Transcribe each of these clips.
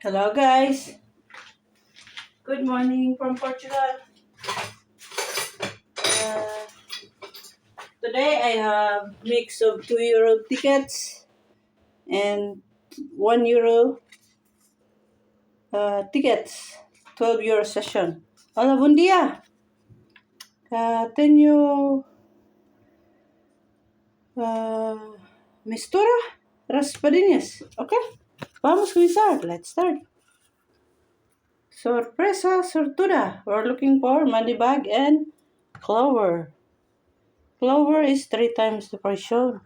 Hello guys, good morning from Portugal. Uh, Today I have mix of €2 tickets and €1 tickets, €12 session. Hola, buen día. Tenho mistura raspadinhas. Okay, vamos começar. Let's start. Sorpresa, sortura. We're looking for money bag and clover. Clover is 3 times the price shown.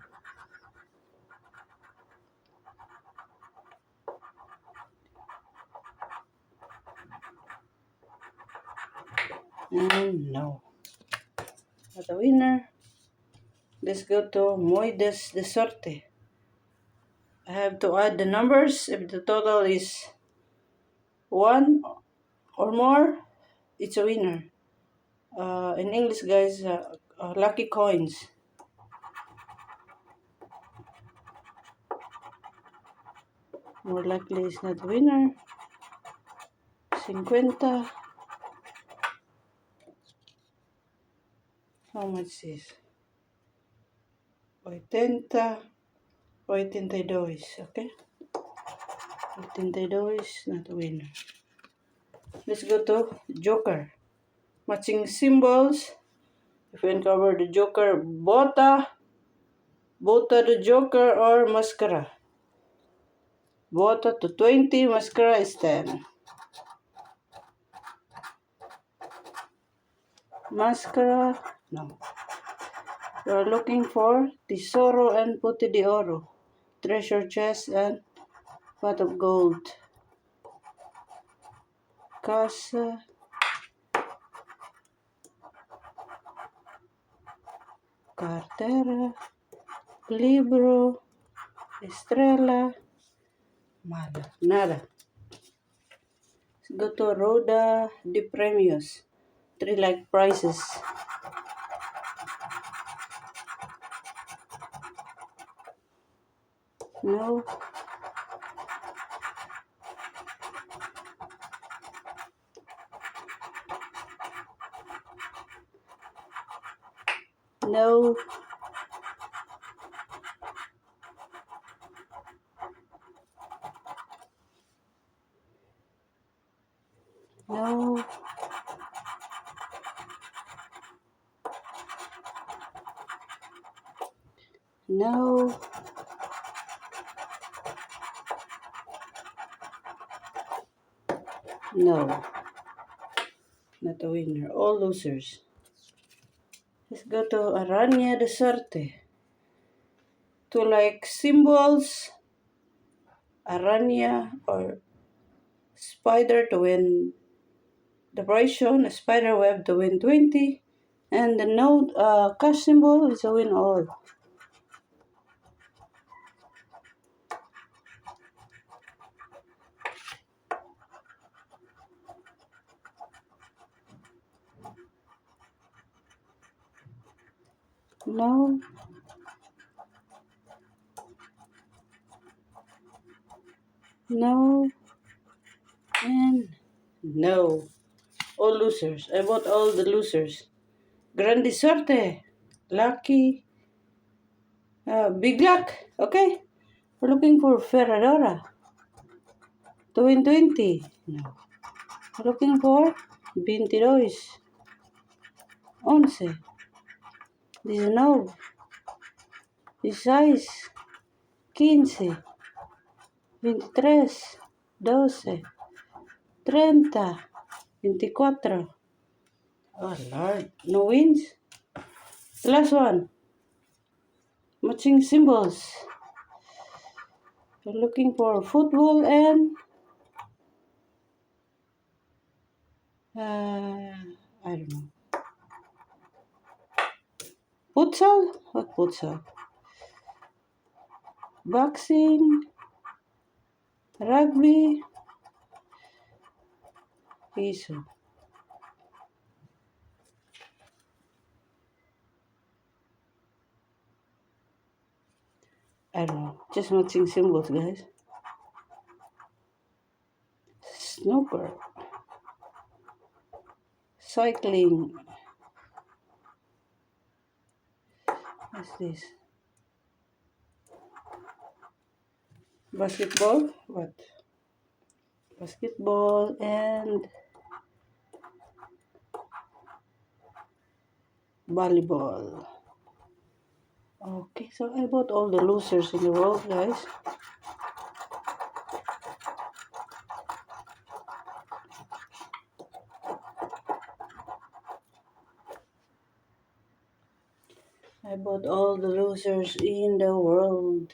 And no. For the winner, let's go to Moides de Sorte. I have to add the numbers. If the total is 1 or more, it's a winner. In English, guys, lucky coins. More likely it's not a winner. 50. How much is? 80. 82. Okay? 82, not a winner. Let's go to Joker. Matching symbols. If you uncover the Joker, Bota the Joker or Mascara. Bota to 20, Mascara is 10. Mascara, no. We're looking for Tesoro and Puti de Oro. Treasure chest and pot of gold. Casa, Cartera, Libro, Estrella, nada. Let's go to Roda de Premios. 3 like prizes. No. No. No. No. No. Not a winner. All losers. Let's go to Araña de Sorte. To like symbols, Araña or spider to win the prize shown, a spider web to win 20, and the node cash symbol is a win all. No. No. And no. All losers. I bought all the losers. Grande Sorte. Lucky. Big luck. Okay. We're looking for Ferradora. To win 20. No. We're looking for 22. 11. 19. 16. 15. 23. 12. 30. 24. Oh Lord. No wins. The last one. Matching symbols. We're looking for football and I don't know. Futsal? What futsal? Boxing, rugby, piso. I don't know. Just matching symbols, guys. snooker, cycling. What's this? Basketball? What? Basketball and volleyball. Okay, so I bought all the losers in the world, guys. I bought all the losers in the world.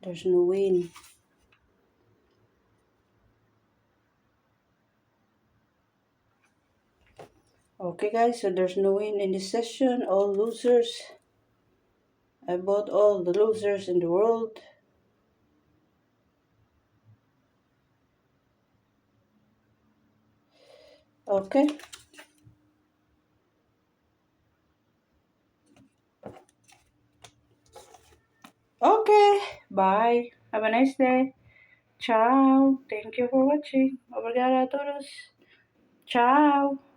There's no win. Okay, guys, so there's no win in this session. All losers. I bought all the losers in the world. Okay. Okay. Bye. Have a nice day. Ciao. Thank you for watching. Obrigada a todos. Ciao.